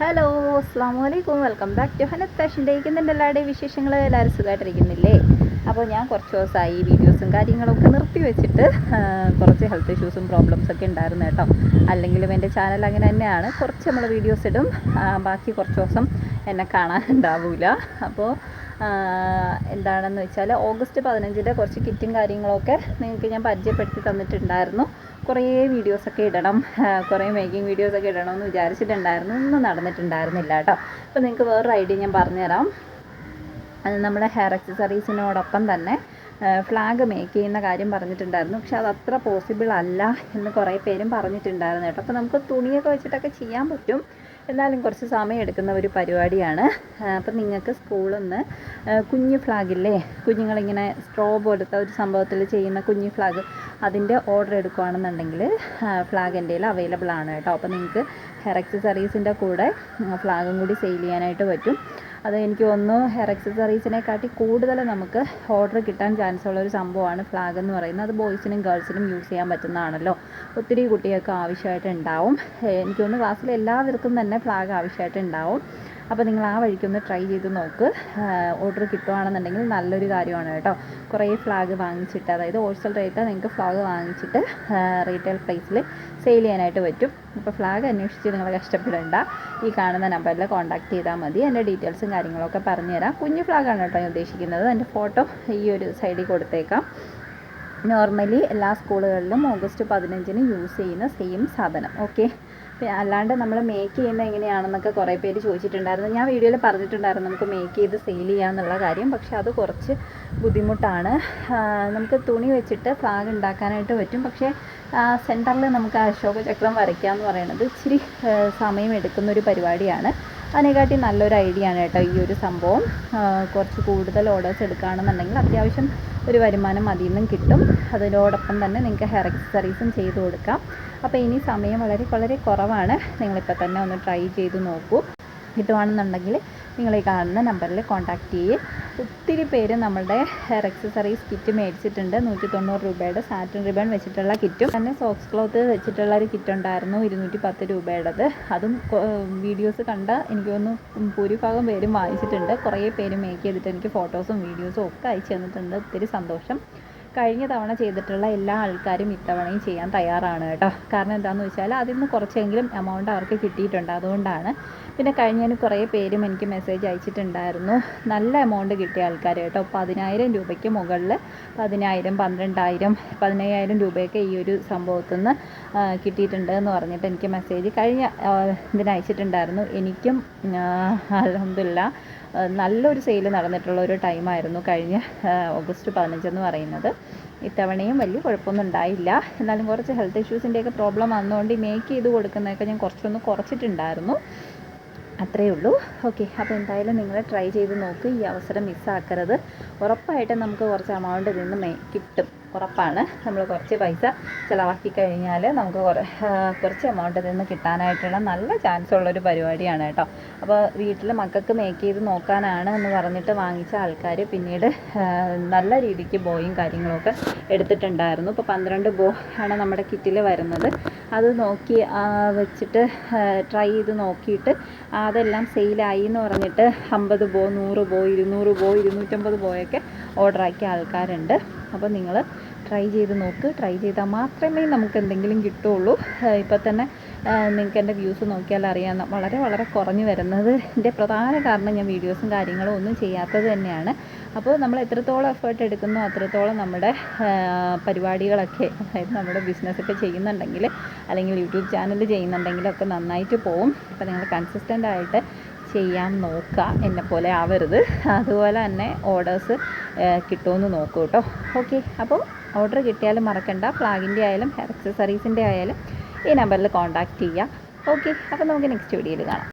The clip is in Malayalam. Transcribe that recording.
ഹലോ, അസ്സാം വലൈക്കും. Welcome back to Hanath fashion ഡേക്ക്. ഇന്നെൻ്റെ എല്ലാവരുടെയും വിശേഷങ്ങൾ എല്ലാവരും സുഖമായിട്ടിരിക്കുന്നില്ലേ? അപ്പോൾ ഞാൻ കുറച്ച് ദിവസമായി വീഡിയോസും കാര്യങ്ങളൊക്കെ നിർത്തി വെച്ചിട്ട് കുറച്ച് ഹെൽത്ത് ഇഷ്യൂസും പ്രോബ്ലംസൊക്കെ ഉണ്ടായിരുന്നു കേട്ടോ. അല്ലെങ്കിലും എൻ്റെ ചാനൽ അങ്ങനെ തന്നെയാണ്, കുറച്ച് നമ്മൾ വീഡിയോസ് ഇടും, ബാക്കി കുറച്ച് ദിവസം എന്നെ കാണാനുണ്ടാവില്ല. അപ്പോൾ എന്താണെന്ന് വെച്ചാൽ ഓഗസ്റ്റ് 15 കുറച്ച് കിറ്റും കാര്യങ്ങളൊക്കെ നിങ്ങൾക്ക് ഞാൻ പരിചയപ്പെടുത്തി തന്നിട്ടുണ്ടായിരുന്നു. കുറേ വീഡിയോസൊക്കെ ഇടണം, കുറേ മേക്കിംഗ് വീഡിയോസൊക്കെ ഇടണമെന്ന് വിചാരിച്ചിട്ടുണ്ടായിരുന്നു, ഒന്നും നടന്നിട്ടുണ്ടായിരുന്നില്ല കേട്ടോ. അപ്പോൾ നിങ്ങൾക്ക് വേറൊരു ഐഡിയ ഞാൻ പറഞ്ഞുതരാം. അത് നമ്മുടെ ഹെയർ അക്സസറീസിനോടൊപ്പം തന്നെ ഫ്ലാഗ് മേക്ക് ചെയ്യുന്ന കാര്യം പറഞ്ഞിട്ടുണ്ടായിരുന്നു. പക്ഷെ അത് അത്ര പോസിബിൾ അല്ല എന്ന് കുറേ പേരും പറഞ്ഞിട്ടുണ്ടായിരുന്നു കേട്ടോ. അപ്പോൾ നമുക്ക് തുണിയൊക്കെ വെച്ചിട്ടൊക്കെ ചെയ്യാൻ പറ്റും, എന്നാലും കുറച്ച് സമയം എടുക്കുന്ന ഒരു പരിപാടിയാണ്. അപ്പം നിങ്ങൾക്ക് സ്കൂളിൽ നിന്ന് കുഞ്ഞു ഫ്ലാഗില്ലേ, കുഞ്ഞുങ്ങളിങ്ങനെ സ്ട്രോ പോലത്തെ ഒരു സംഭവത്തിൽ ചെയ്യുന്ന കുഞ്ഞു ഫ്ലാഗ്, അതിൻ്റെ ഓർഡർ എടുക്കുകയാണെന്നുണ്ടെങ്കിൽ ഫ്ലാഗ് എൻ്റെ കയ്യിൽ അവൈലബിൾ ആണ് കേട്ടോ. അപ്പോൾ നിങ്ങൾക്ക് ഹെയർ അക്സസറീസിൻ്റെ കൂടെ ഫ്ലാഗും കൂടി സെയിൽ ചെയ്യാനായിട്ട് പറ്റും. അത് എനിക്ക് തോന്നുന്നു ഹെയർ അക്സസറീസിനെക്കാട്ടി കൂടുതൽ നമുക്ക് ഓർഡർ കിട്ടാൻ ചാൻസ് ഉള്ള ഒരു സംഭവമാണ് ഫ്ലാഗ് എന്ന് പറയുന്നത്. അത് ബോയ്സിനും ഗേൾസിനും യൂസ് ചെയ്യാൻ പറ്റുന്നതാണല്ലോ. ഒത്തിരി കുട്ടികൾക്ക് ആവശ്യമായിട്ടുണ്ടാവും. എനിക്ക് തോന്നുന്നു ക്ലാസ്സിൽ എല്ലാവർക്കും തന്നെ ഫ്ലാഗ് ആവശ്യമായിട്ടുണ്ടാവും. അപ്പോൾ നിങ്ങൾ ആ വഴിക്കൊന്ന് ട്രൈ ചെയ്ത് നോക്ക്. ഓർഡർ കിട്ടുകയാണെന്നുണ്ടെങ്കിൽ നല്ലൊരു കാര്യമാണ് കേട്ടോ. കുറേ ഫ്ലാഗ് വാങ്ങിച്ചിട്ട്, അതായത് ഹോൾസെയിൽ റേറ്റ് നിങ്ങൾക്ക് ഫ്ലാഗ് വാങ്ങിച്ചിട്ട് റീറ്റെയിൽ പ്രൈസിൽ സെയിൽ ചെയ്യാനായിട്ട് പറ്റും. അപ്പോൾ ഫ്ലാഗ് അന്വേഷിച്ച് നിങ്ങൾ കഷ്ടപ്പെടേണ്ട, ഈ കാണുന്ന നമ്പറിൽ കോൺടാക്ട് ചെയ്താൽ മതി. എൻ്റെ ഡീറ്റെയിൽസും കാര്യങ്ങളൊക്കെ പറഞ്ഞുതരാം. കുഞ്ഞു ഫ്ലാഗാണ് കേട്ടോ ഞാൻ ഉദ്ദേശിക്കുന്നത്. എൻ്റെ ഫോട്ടോ ഈ ഒരു സൈഡിൽ കൊടുത്തേക്കാം. നോർമലി എല്ലാ സ്കൂളുകളിലും ഓഗസ്റ്റ് 15 യൂസ് ചെയ്യുന്ന സെയിം സാധനം. ഓക്കെ, അല്ലാണ്ട് നമ്മൾ മേക്ക് ചെയ്യുന്നത് എങ്ങനെയാണെന്നൊക്കെ കുറേ പേര് ചോദിച്ചിട്ടുണ്ടായിരുന്നു. ഞാൻ വീഡിയോയിൽ പറഞ്ഞിട്ടുണ്ടായിരുന്നു നമുക്ക് മേക്ക് ചെയ്ത് സെയിൽ ചെയ്യാമെന്നുള്ള കാര്യം. പക്ഷെ അത് കുറച്ച് ബുദ്ധിമുട്ടാണ്. നമുക്ക് തുണി വെച്ചിട്ട് ഫ്ലാഗ് ഉണ്ടാക്കാനായിട്ട് പറ്റും. പക്ഷേ സെൻറ്ററിൽ നമുക്ക് അശോക ചക്രം വരയ്ക്കുക പറയുന്നത് ഇച്ചിരി സമയം എടുക്കുന്നൊരു പരിപാടിയാണ്. അതിനെക്കാട്ടി നല്ലൊരു ഐഡിയ ആണ് കേട്ടോ ഈ ഒരു സംഭവം. കുറച്ച് കൂടുതൽ ഓർഡേഴ്സ് എടുക്കുകയാണെന്നുണ്ടെങ്കിൽ അത്യാവശ്യം ഒരു വരുമാനം അതിൽ നിന്നും കിട്ടും. അതിനോടൊപ്പം തന്നെ നിങ്ങൾക്ക് ഹെയർ അക്സസറീസും ചെയ്ത് കൊടുക്കാം. അപ്പോൾ ഇനി സമയം വളരെ വളരെ കുറവാണ്. നിങ്ങളിപ്പോൾ തന്നെ ഒന്ന് ട്രൈ ചെയ്ത് നോക്കൂ. കിട്ടുവാണെന്നുണ്ടെങ്കിൽ നിങ്ങൾ ഈ കാണുന്ന നമ്പറിൽ കോൺടാക്റ്റ് ചെയ്യുക. ഒത്തിരി പേര് നമ്മളുടെ ഹെയർ അക്സസറീസ് കിറ്റ് മേടിച്ചിട്ടുണ്ട്. 190 രൂപയുടെ സാറ്റിൻ റിബൺ വെച്ചിട്ടുള്ള കിറ്റും തന്നെ സോക്സ് ക്ലോത്ത് വെച്ചിട്ടുള്ള ഒരു കിറ്റ് ഉണ്ടായിരുന്നു 210 രൂപയുടേത്. അതും വീഡിയോസ് കണ്ട എനിക്ക് തോന്നുന്നു ഭൂരിഭാഗം പേരും വാങ്ങിച്ചിട്ടുണ്ട്. കുറേ പേര് മേക്ക് ചെയ്തിട്ട് എനിക്ക് ഫോട്ടോസും വീഡിയോസും ഒക്കെ അയച്ചു തന്നിട്ടുണ്ട്. ഒത്തിരി സന്തോഷം. കഴിഞ്ഞ തവണ ചെയ്തിട്ടുള്ള എല്ലാ ആൾക്കാരും ഇത്തവണയും ചെയ്യാൻ തയ്യാറാണ് കേട്ടോ. കാരണം എന്താണെന്ന് വെച്ചാൽ അതിൽ നിന്ന് കുറച്ചെങ്കിലും എമൗണ്ട് അവർക്ക് കിട്ടിയിട്ടുണ്ട്, അതുകൊണ്ടാണ്. പിന്നെ കഴിഞ്ഞതിന് കുറേ പേരും എനിക്ക് മെസ്സേജ് അയച്ചിട്ടുണ്ടായിരുന്നു, നല്ല എമൗണ്ട് കിട്ടിയ ആൾക്കാർ കേട്ടോ. 10,000 രൂപയ്ക്ക് മുകളിൽ 10,000, 12,000, 15,000 രൂപയൊക്കെ ഈ ഒരു സംഭവത്തിൽ നിന്ന് കിട്ടിയിട്ടുണ്ട് എന്ന് പറഞ്ഞിട്ട് എനിക്ക് മെസ്സേജ് കഴിഞ്ഞ ഇതിന് അയച്ചിട്ടുണ്ടായിരുന്നു. എനിക്കും അൽഹംദുലില്ലാ നല്ലൊരു സെയിൽ നടന്നിട്ടുള്ള ഒരു ടൈമായിരുന്നു കഴിഞ്ഞ ഓഗസ്റ്റ് 15 എന്ന് പറയുന്നത്. ഇത്തവണയും വലിയ കുഴപ്പമൊന്നും ഉണ്ടായില്ല. എന്നാലും കുറച്ച് ഹെൽത്ത് ഇഷ്യൂസിൻ്റെയൊക്കെ പ്രോബ്ലം വന്നുകൊണ്ട് മേക്ക് ചെയ്ത് കൊടുക്കുന്നതൊക്കെ ഞാൻ കുറച്ചൊന്ന് കുറച്ചിട്ടുണ്ടായിരുന്നു. അത്രയേ ഉള്ളൂ. ഓക്കെ, അപ്പോൾ എന്തായാലും നിങ്ങൾ ട്രൈ ചെയ്ത് നോക്ക്. ഈ അവസരം മിസ്സാക്കരുത്. ഉറപ്പായിട്ടും നമുക്ക് കുറച്ച് എമൗണ്ട് ഇതിൽ നിന്ന് കിട്ടും, ഉറപ്പാണ്. നമ്മൾ കുറച്ച് പൈസ ചിലവാക്കി കഴിഞ്ഞാൽ നമുക്ക് കുറച്ച് എമൗണ്ട് ഇതിൽ നിന്ന് കിട്ടാനായിട്ടുള്ള നല്ല ചാൻസ് ഉള്ളൊരു പരിപാടിയാണ് കേട്ടോ. അപ്പോൾ വീട്ടിൽ മക്കൾക്ക് മേക്ക് ചെയ്ത് നോക്കാനാണ് എന്ന് പറഞ്ഞിട്ട് വാങ്ങിച്ച ആൾക്കാർ പിന്നീട് നല്ല രീതിക്ക് ബോയും കാര്യങ്ങളൊക്കെ എടുത്തിട്ടുണ്ടായിരുന്നു. ഇപ്പോൾ 12 ബോ ആണ് നമ്മുടെ കിറ്റിൽ വരുന്നത്. അത് നോക്കി വെച്ചിട്ട് ട്രൈ ചെയ്ത് നോക്കിയിട്ട് അതെല്ലാം സെയിലായി എന്ന് പറഞ്ഞിട്ട് 50 ബോ, 100 ബോ, 200 ബോ, 250 ബോയൊക്കെ ഓർഡറാക്കിയ ആൾക്കാരുണ്ട്. അപ്പോൾ നിങ്ങൾ ട്രൈ ചെയ്ത് നോക്ക്. ട്രൈ ചെയ്താൽ മാത്രമേ നമുക്ക് എന്തെങ്കിലും കിട്ടുള്ളൂ. ഇപ്പോൾ തന്നെ നിങ്ങൾക്ക് എൻ്റെ വ്യൂസ് നോക്കിയാൽ അറിയാം, വളരെ വളരെ കുറഞ്ഞു വരുന്നത്. എൻ്റെ പ്രധാന കാരണം ഞാൻ വീഡിയോസും കാര്യങ്ങളും ഒന്നും ചെയ്യാത്തത് തന്നെയാണ്. അപ്പോൾ നമ്മൾ എത്രത്തോളം എഫേർട്ട് എടുക്കുന്നോ അത്രത്തോളം നമ്മുടെ പരിപാടികളൊക്കെ, അതായത് നമ്മുടെ ബിസിനസ്സൊക്കെ ചെയ്യുന്നുണ്ടെങ്കിൽ അല്ലെങ്കിൽ യൂട്യൂബ് ചാനൽ ചെയ്യുന്നുണ്ടെങ്കിലൊക്കെ നന്നായിട്ട് പോവും. അപ്പോൾ നിങ്ങൾ കൺസിസ്റ്റൻ്റ് ആയിട്ട് ചെയ്യാൻ നോക്കുക, എന്നെപ്പോലെ ആവരുത്. അതുപോലെ തന്നെ ഓർഡേഴ്സ് കിട്ടുമെന്ന് നോക്കൂ കേട്ടോ. ഓക്കെ, അപ്പോൾ ഓർഡർ കിട്ടിയാലും മറക്കണ്ട, ഫ്ലാഗിൻ്റെ ആയാലും ഹെയർ അക്സസറീസിൻ്റെ ആയാലും ഈ നമ്പറിൽ കോൺടാക്റ്റ് ചെയ്യുക. ഓക്കെ, അപ്പോൾ നമുക്ക് നെക്സ്റ്റ് വീഡിയോയിൽ കാണാം.